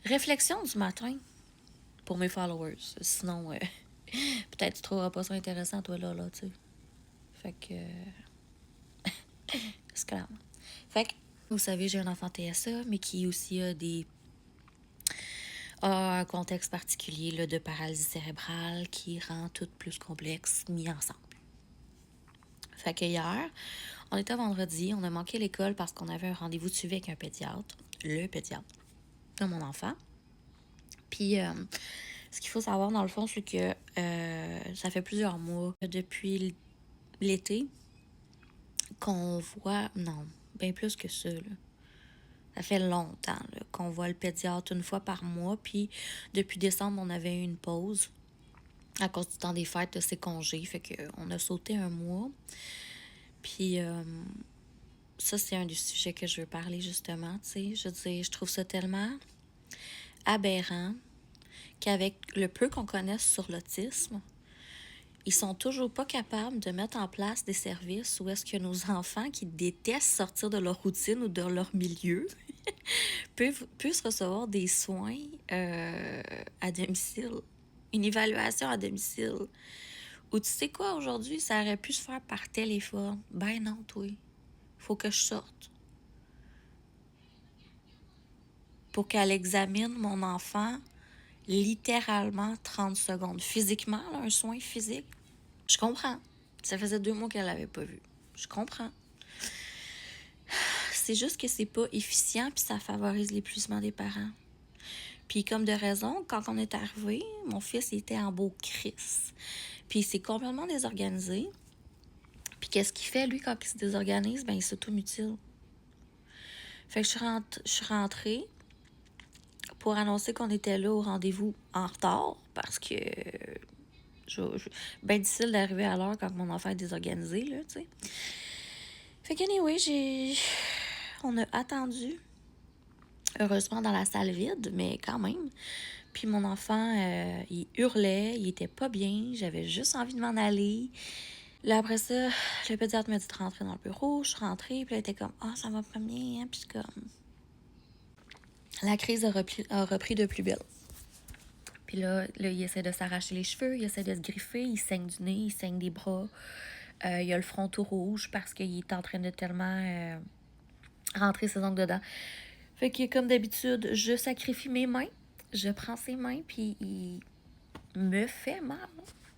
Réflexion du matin pour mes followers. Sinon, peut-être tu trouveras pas ça intéressant, toi, là, tu sais. Fait que... c'est clair. Fait que, vous savez, j'ai un enfant TSA, mais qui aussi a un contexte particulier là, de paralysie cérébrale qui rend tout plus complexe mis ensemble. Fait que hier, on était vendredi, on a manqué l'école parce qu'on avait un rendez-vous de suivi avec un pédiatre, le pédiatre de mon enfant. Puis, ce qu'il faut savoir dans le fond, c'est que ça fait plusieurs mois depuis l'été qu'on voit, non, bien plus que ça, là. Ça fait longtemps là, qu'on voit le pédiatre une fois par mois. Puis depuis décembre, on avait eu une pause à cause du temps des fêtes, de ses congés. Fait qu'on a sauté un mois. Puis ça, c'est un des sujets que je veux parler justement. Tu sais, je veux dire, je trouve ça tellement aberrant qu'avec le peu qu'on connaisse sur l'autisme, ils sont toujours pas capables de mettre en place des services où est-ce que nos enfants qui détestent sortir de leur routine ou de leur milieu puissent recevoir des soins à domicile, une évaluation à domicile. Ou tu sais quoi, aujourd'hui, ça aurait pu se faire par téléphone. Ben non, toi, faut que je sorte. Pour qu'elle examine mon enfant littéralement 30 secondes. Physiquement, là, un soin physique. Je comprends. Ça faisait 2 mois qu'elle l'avait pas vu. Je comprends. C'est juste que c'est pas efficient puis ça favorise l'épuisement des parents. Puis comme de raison, quand on est arrivé, mon fils était en beau crisse. Puis il s'est complètement désorganisé. Puis qu'est-ce qu'il fait, lui, quand il se désorganise? Ben, il s'automutile. Fait que je suis rentrée pour annoncer qu'on était là au rendez-vous en retard parce que bien difficile d'arriver à l'heure quand mon enfant est désorganisé, là, tu sais. Fait que, anyway, on a attendu. Heureusement dans la salle vide, mais quand même. Puis mon enfant, il hurlait, il était pas bien, j'avais juste envie de m'en aller. Là, après ça, le pédiatre m'a dit de rentrer dans le bureau, je suis rentrée, puis elle était comme « Ah, ça va pas bien, hein? » Puis comme... La crise a repris de plus belle. Puis là, il essaie de s'arracher les cheveux, il essaie de se griffer, il saigne du nez, il saigne des bras. Il a le front tout rouge parce qu'il est en train de tellement rentrer ses ongles dedans. Fait que comme d'habitude, je sacrifie mes mains, je prends ses mains, puis il me fait mal.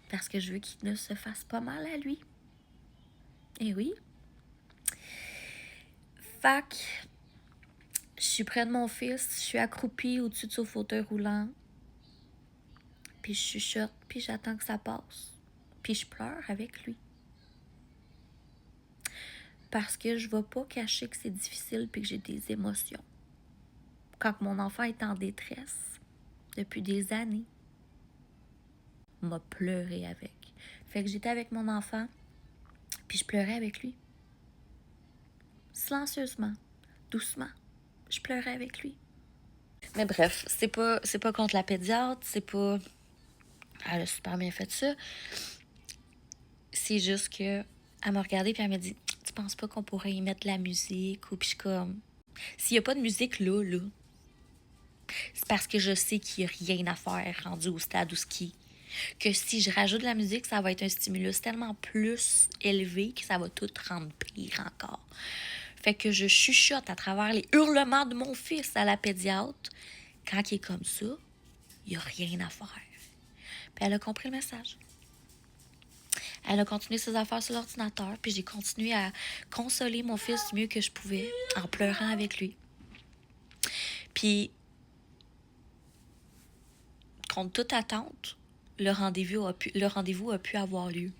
Parce que je veux qu'il ne se fasse pas mal à lui. Eh oui. Fait que je suis près de mon fils, je suis accroupie au-dessus de son fauteuil roulant. Puis je chuchote, puis j'attends que ça passe. Puis je pleure avec lui. Parce que je ne vais pas cacher que c'est difficile puis que j'ai des émotions. Quand mon enfant est en détresse, depuis des années, m'a pleuré avec. Fait que j'étais avec mon enfant, puis je pleurais avec lui. Silencieusement, doucement, je pleurais avec lui. Mais bref, c'est pas contre la pédiatre, c'est pas... Elle a super bien fait ça. C'est juste que elle m'a regardée puis elle m'a dit « Tu penses pas qu'on pourrait y mettre de la musique? » Ou puis je suis comme... S'il y a pas de musique là, c'est parce que je sais qu'il y a rien à faire rendu au stade où ski. Que si je rajoute de la musique, ça va être un stimulus tellement plus élevé que ça va tout rendre pire encore. Fait que je chuchote à travers les hurlements de mon fils à la pédiatre. Quand il est comme ça, il n'y a rien à faire. Puis elle a compris le message. Elle a continué ses affaires sur l'ordinateur, puis j'ai continué à consoler mon fils du mieux que je pouvais en pleurant avec lui. Puis, contre toute attente, le rendez-vous a pu avoir lieu.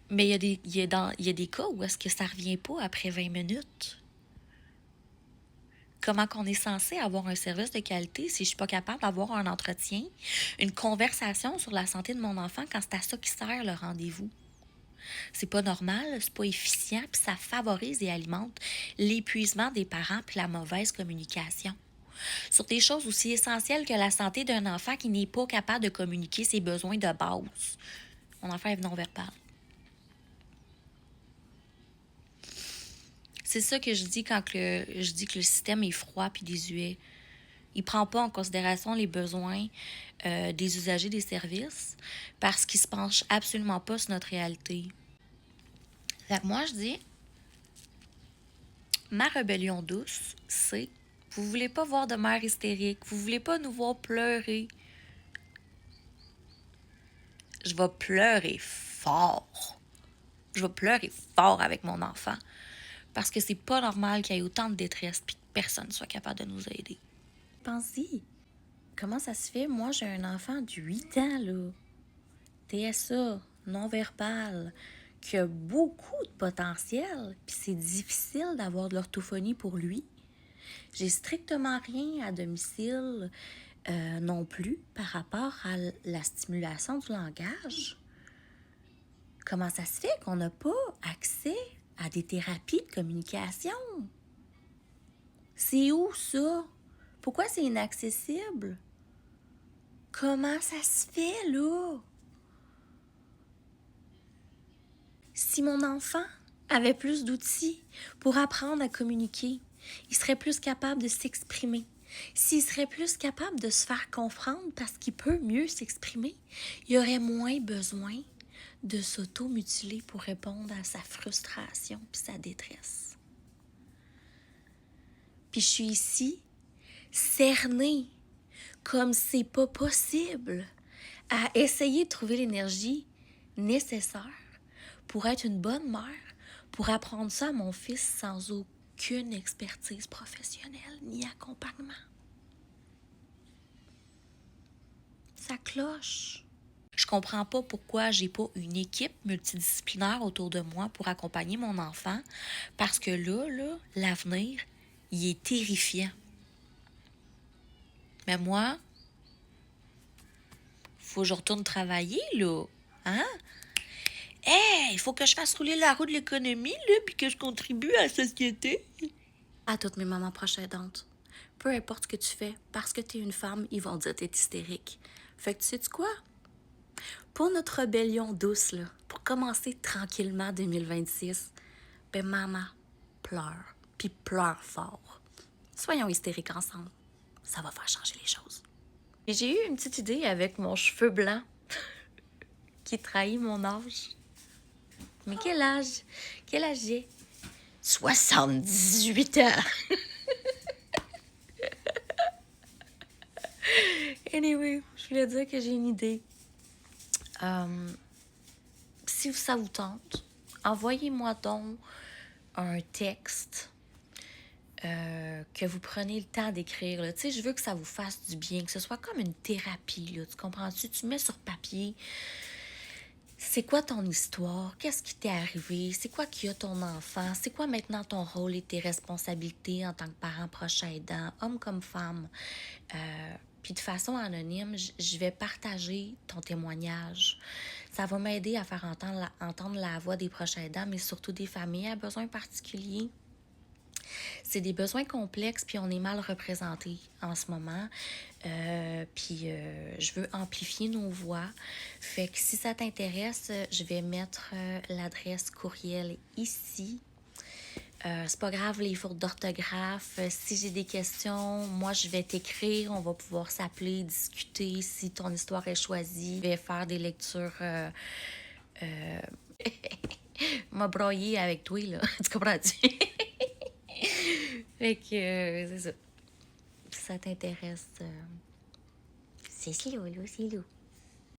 Mais il y a des cas où est-ce que ça revient pas après 20 minutes. Comment qu'on est censé avoir un service de qualité si je suis pas capable d'avoir un entretien, une conversation sur la santé de mon enfant quand c'est à ça qui sert le rendez-vous? C'est pas normal, c'est pas efficient, puis ça favorise et alimente l'épuisement des parents puis la mauvaise communication. Sur des choses aussi essentielles que la santé d'un enfant qui n'est pas capable de communiquer ses besoins de base. Mon enfant est non-verbal. C'est ça que je dis quand je dis que le système est froid puis désuet. Il prend pas en considération les besoins des usagers des services parce qu'il se penche absolument pas sur notre réalité. Fait que moi, je dis, ma rébellion douce, c'est vous voulez pas voir de mère hystérique, vous voulez pas nous voir pleurer. Je vais pleurer fort. Je vais pleurer fort avec mon enfant. Parce que c'est pas normal qu'il y ait autant de détresse et que personne soit capable de nous aider. Pense-y. Comment ça se fait? Moi, j'ai un enfant de 8 ans, là. TSA, non-verbal, qui a beaucoup de potentiel, puis c'est difficile d'avoir de l'orthophonie pour lui. J'ai strictement rien à domicile non plus par rapport à la stimulation du langage. Comment ça se fait qu'on n'a pas accès à des thérapies de communication? C'est où ça? Pourquoi c'est inaccessible? Comment ça se fait, là? Si mon enfant avait plus d'outils pour apprendre à communiquer, il serait plus capable de s'exprimer. S'il serait plus capable de se faire comprendre parce qu'il peut mieux s'exprimer, il aurait moins besoin de s'auto-mutiler pour répondre à sa frustration et sa détresse. Puis je suis ici, cernée, comme c'est pas possible, à essayer de trouver l'énergie nécessaire pour être une bonne mère, pour apprendre ça à mon fils sans aucune expertise professionnelle ni accompagnement. Ça cloche. Je comprends pas pourquoi j'ai pas une équipe multidisciplinaire autour de moi pour accompagner mon enfant, parce que là, l'avenir, il est terrifiant. Mais moi, faut que je retourne travailler, là. Hein? Il faut que je fasse rouler la roue de l'économie, là, puis que je contribue à la société. À toutes mes mamans proches aidantes, peu importe ce que tu fais, parce que t'es une femme, ils vont dire que t'es hystérique. Fait que tu sais-tu quoi? Pour notre rébellion douce, là, pour commencer tranquillement 2026, ben maman, pleure, puis pleure fort. Soyons hystériques ensemble. Ça va faire changer les choses. Et j'ai eu une petite idée avec mon cheveu blanc qui trahit mon âge. Mais quel âge? Quel âge j'ai? 78 ans! Anyway, je voulais dire que j'ai une idée. Si ça vous tente, envoyez-moi donc un texte que vous prenez le temps d'écrire. Tu sais, je veux que ça vous fasse du bien, que ce soit comme une thérapie. Là, tu comprends-tu? Tu mets sur papier, c'est quoi ton histoire? Qu'est-ce qui t'est arrivé? C'est quoi qui a ton enfant? C'est quoi maintenant ton rôle et tes responsabilités en tant que parent proche aidant, homme comme femme? Puis de façon anonyme, je vais partager ton témoignage. Ça va m'aider à faire entendre la voix des proches aidants, mais surtout des familles à besoins particuliers. C'est des besoins complexes, puis on est mal représentés en ce moment. Je veux amplifier nos voix. Fait que si ça t'intéresse, je vais mettre l'adresse courriel ici. C'est pas grave les fautes d'orthographe. Si j'ai des questions, moi je vais t'écrire. On va pouvoir s'appeler, discuter. Si ton histoire est choisie, je vais faire des lectures. M'a broyé avec toi, là. Tu comprends-tu? Fait que c'est ça. Si ça t'intéresse, c'est slow, là, c'est lourd.